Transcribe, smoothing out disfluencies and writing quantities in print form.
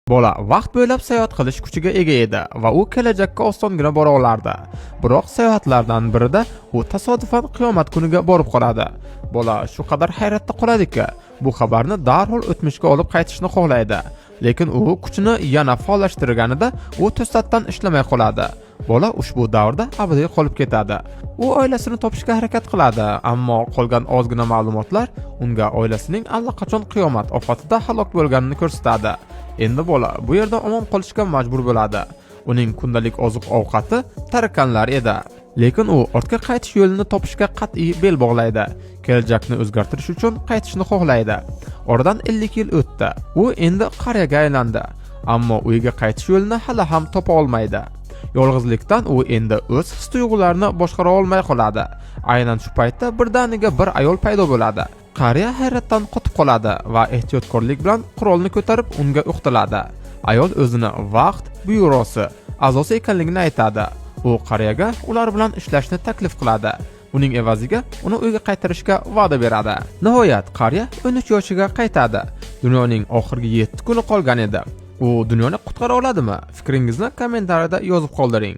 Bola vaqt bo'ylab sayohat qilish kuchiga ega edi va u kelajakka osongina bora olardi. Biroq sayohatlardan birida u tasodifan qiyomat kuniga borib qoladi. Bola shu qadar hayratda qoladiki, bu xabarni darhol o'tmishga olib qaytishni xohlaydi. Lekin u kuchini yana faollashtirganida u to'satdan ishlamay qoladi. Bola ushbu davrda abadiy qolib ketadi. U oilasini topishga harakat qiladi, ammo qolgan ozgina ma'lumotlar unga oilasining allaqachon qiyomat ofatida halok bo'lganini ko'rsatadi. Endi bola bu yerda omon qolishga majbur bo'ladi. Uning kundalik oziq-ovqati tarakanlar edi. Lekin u ortga qaytish yo'lini topishga qat'iy bel bog'laydi. Kelajakni o'zgartirish uchun qaytishni xohlaydi. Oradan 50 yil o'tdi. U endi qariyaga aylandi, ammo uyiga qaytish yo'lini hali ham topa olmaydi. Yolg'izlikdan u endi o'z his-tuyg'ularini boshqara olmay qoladi. Aynan shu paytda birdaniga bir ayol paydo bo'ladi. Qariya hayratdan qotib qoladi va ehtiyotkorlik bilan qurolni ko'tarib unga o'qtaladi. Ayol o'zini vaqt byurosi a'zosi ekanligini aytadi. U qariyaga ular bilan ishlashni taklif qiladi. Uning evaziga uni uyga qaytarishga va'da beradi. Nihoyat qariya 13 yoshiga qaytadi. Dunyoning oxirgi 7 kuni qolgan edi. U dunyoni qutqara oladimi? Fikringizni kommentariyada yozib qoldiring.